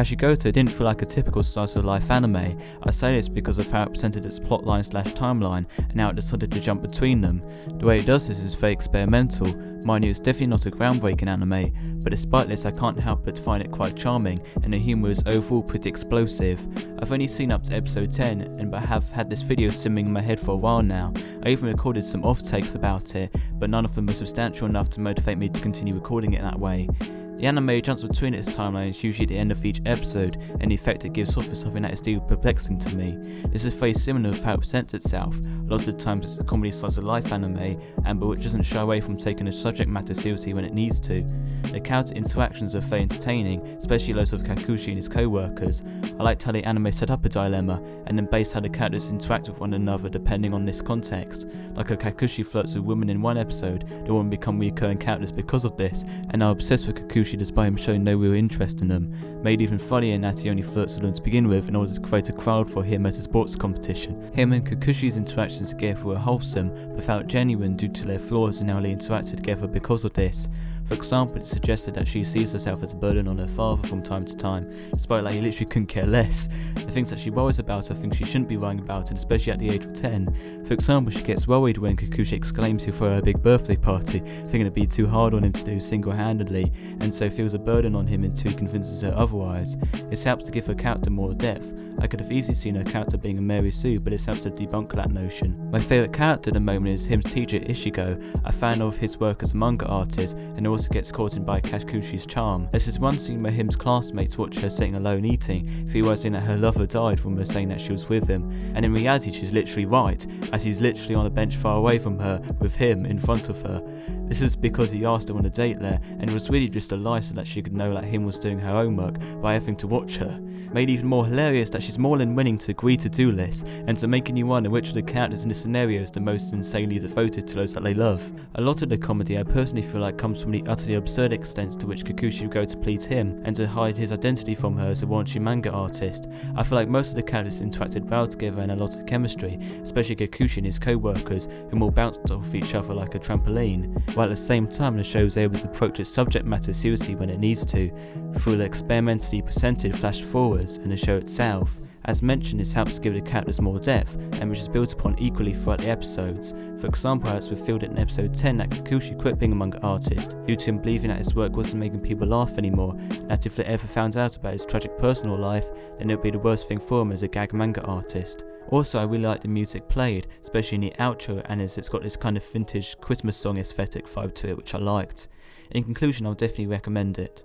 Kakushigoto didn't feel like a typical slice of life anime. I say this because of how it presented its plotline/timeline and how it decided to jump between them. The way it does this is very experimental. Mind you, it's definitely not a groundbreaking anime, but despite this I can't help but find it quite charming, and the humour is overall pretty explosive. I've only seen up to episode 10 and have had this video simmering in my head for a while now. I even recorded some off-takes about it, but none of them were substantial enough to motivate me to continue recording it that way. The anime jumps between its timelines usually at the end of each episode, and the effect it gives off is something that is still perplexing to me. This is very similar with how it presents itself. A lot of times it's a comedy slice of life anime, but which doesn't shy away from taking the subject matter seriously when it needs to. The character interactions are very entertaining, especially those of Kakushi and his co-workers. I liked how the anime set up a dilemma, and then based how the characters interact with one another depending on this context. Like how Kakushi flirts with women in one episode, the women become recurring characters because of this, and are obsessed with Kakushi despite him showing no real interest in them. Made even funnier in that he only flirts with them to begin with in order to create a crowd for him at a sports competition. Him and Kakushi's interactions together were wholesome, but felt genuine due to their flaws and how they interacted together because of this. For example, it suggested that she sees herself as a burden on her father from time to time, despite he literally couldn't care less. The things that she worries about are things she shouldn't be worrying about, and especially at the age of 10. For example, she gets worried when Kakushi exclaims he'll throw her a big birthday party, thinking it'd be too hard on him to do single-handedly, and so feels a burden on him until he convinces her otherwise. This helps to give her character more depth. I could have easily seen her character being a Mary Sue, but this helps to debunk that notion. My favourite character at the moment is him's teacher Ishigo, a fan of his work as a manga artist, and also gets caught in by Kakushi's charm. There's this one scene where him's classmates watch her sitting alone eating, theorising that her lover died from her saying that she was with him, and in reality she's literally right, as he's literally on a bench far away from her, with him in front of her. This is because he asked her on a date there, and it was really just a lie so that she could know that him was doing her homework by having to watch her. Made even more hilarious that she's more than willing to agree to do this, and to making you wonder which of the characters in this scenario is the most insanely devoted to those that they love. A lot of the comedy I personally feel like comes from the utterly absurd extents to which Kakushi would go to please him, and to hide his identity from her as a raunchy manga artist. I feel like most of the characters interacted well together and a lot of chemistry, especially Kakushi and his co-workers, whom all bounced off each other like a trampoline, while at the same time the show is able to approach its subject matter seriously when it needs to, through the experimentally presented flash forwards and the show itself. As mentioned, this helps give the characters more depth, and which is built upon equally throughout the episodes. For example, how it's revealed in episode 10 that Kakushi quit being a manga artist due to him believing that his work wasn't making people laugh anymore, and that if they ever found out about his tragic personal life, then it would be the worst thing for him as a gag manga artist. Also, I really like the music played, especially in the outro, and as it's got this kind of vintage Christmas song aesthetic vibe to it which I liked. In conclusion, I'll definitely recommend it.